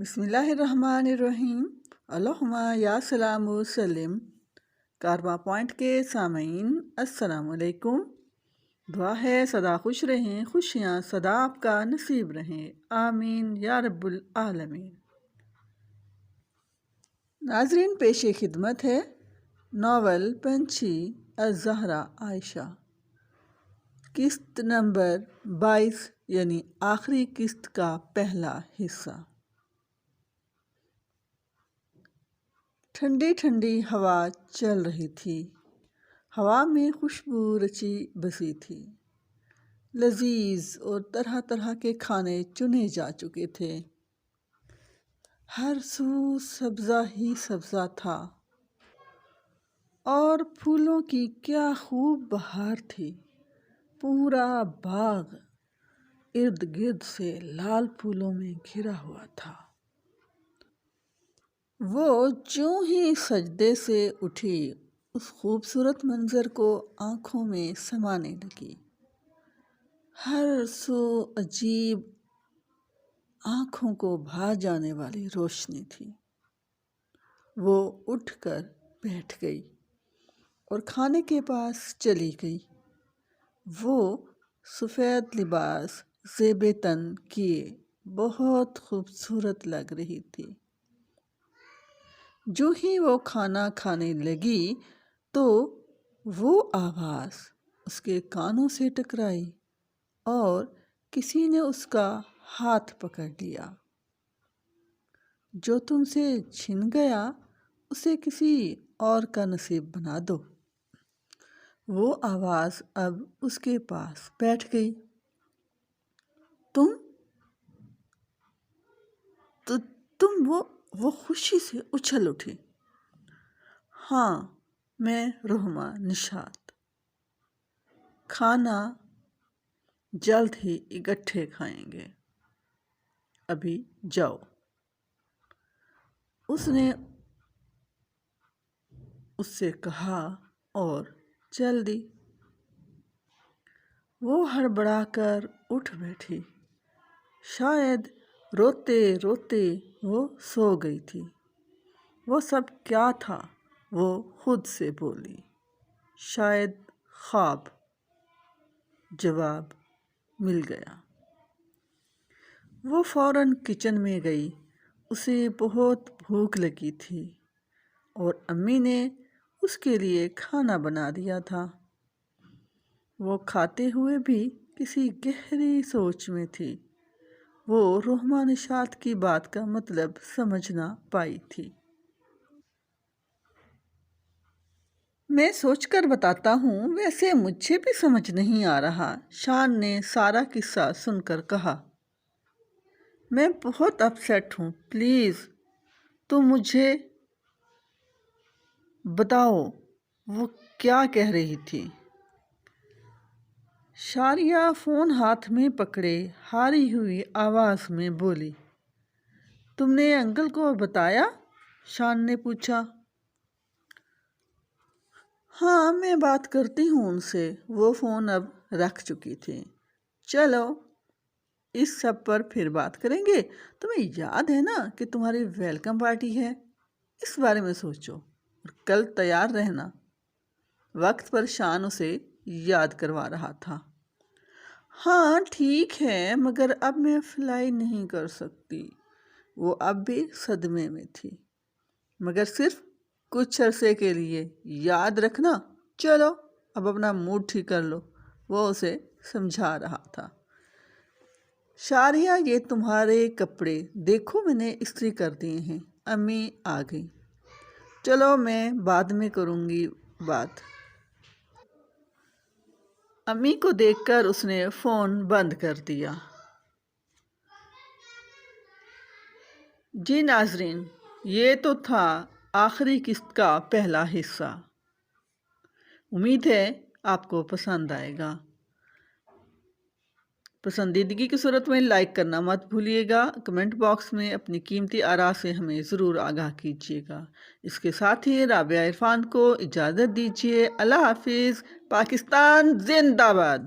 بسم اللہ الرحمن الرحیم۔ اللہم یا سلام و سلم۔ کارواں پوائنٹ کے سامعین السلام علیکم۔ دعا ہے سدا خوش رہیں، خوشیاں سدا آپ کا نصیب رہیں، آمین یا رب العالمین۔ ناظرین، پیش خدمت ہے ناول پنچھی الزہرا عائشہ، قسط نمبر 22 یعنی آخری قسط کا پہلا حصہ۔ ٹھنڈی ٹھنڈی ہوا چل رہی تھی، ہوا میں خوشبو رچی بسی تھی، لذیذ اور طرح طرح کے کھانے چنے جا چکے تھے، ہر سو سبزہ ہی سبزہ تھا، اور پھولوں کی کیا خوب بہار تھی، پورا باغ ارد گرد سے لال پھولوں میں گھرا ہوا تھا۔ وہ جوں ہی سجدے سے اٹھی اس خوبصورت منظر کو آنکھوں میں سمانے لگی، ہر سو عجیب آنکھوں کو بھا جانے والی روشنی تھی۔ وہ اٹھ کر بیٹھ گئی اور کھانے کے پاس چلی گئی۔ وہ سفید لباس زیب تن کیے بہت خوبصورت لگ رہی تھی۔ جو ہی وہ کھانا کھانے لگی تو وہ آواز اس کے کانوں سے ٹکرائی اور کسی نے اس کا ہاتھ پکڑ لیا۔ جو تم سے چھن گیا اسے کسی اور کا نصیب بنا دو۔ وہ آواز اب اس کے پاس بیٹھ گئی۔ تم وہ خوشی سے اچھل اٹھی۔ ہاں، میں رحمہ نشاط، کھانا جلد ہی اکٹھے کھائیں گے، ابھی جاؤ۔ اس نے اس سے کہا اور چل دی۔ وہ ہڑبڑا کر اٹھ بیٹھی، شاید روتے روتے وہ سو گئی تھی۔ وہ سب کیا تھا؟ وہ خود سے بولی، شاید خواب۔ جواب مل گیا۔ وہ فوراً کچن میں گئی، اسے بہت بھوک لگی تھی اور امی نے اس کے لیے کھانا بنا دیا تھا۔ وہ کھاتے ہوئے بھی کسی گہری سوچ میں تھی۔ وہ رحمہ نشاط کی بات کا مطلب سمجھ نہ پائی تھی۔ میں سوچ کر بتاتا ہوں، ویسے مجھے بھی سمجھ نہیں آ رہا، شان نے سارا قصہ سن کر کہا۔ میں بہت اپسیٹ ہوں، پلیز تم مجھے بتاؤ وہ کیا کہہ رہی تھی۔ شاریہ فون ہاتھ میں پکڑے ہاری ہوئی آواز میں بولی۔ تم نے انکل کو بتایا؟ شان نے پوچھا۔ ہاں، میں بات کرتی ہوں ان سے۔ وہ فون اب رکھ چکی تھی۔ چلو، اس سب پر پھر بات کریں گے۔ تمہیں یاد ہے نا کہ تمہاری ویلکم پارٹی ہے، اس بارے میں سوچو اور کل تیار رہنا۔ وقت پر شان اسے یاد کروا رہا تھا۔ ہاں ٹھیک ہے، مگر اب میں فلائی نہیں کر سکتی۔ وہ اب بھی صدمے میں تھی۔ مگر صرف کچھ عرصے کے لیے، یاد رکھنا۔ چلو اب اپنا موڈ ٹھیک کر لو، وہ اسے سمجھا رہا تھا۔ شاریہ، یہ تمہارے کپڑے دیکھو، میں نے استری کر دیے ہیں۔ امی آ گئی۔ چلو میں بعد میں کروں گی بات۔ امی کو دیکھ کر اس نے فون بند کر دیا۔ جی ناظرین، یہ تو تھا آخری قسط کا پہلا حصہ۔ امید ہے آپ کو پسند آئے گا۔ پسندیدگی کی صورت میں لائک کرنا مت بھولیے گا۔ کمنٹ باکس میں اپنی قیمتی آراء سے ہمیں ضرور آگاہ کیجیے گا۔ اس کے ساتھ ہی رابعہ عرفان کو اجازت دیجیے۔ اللہ حافظ۔ پاکستان زندہ باد۔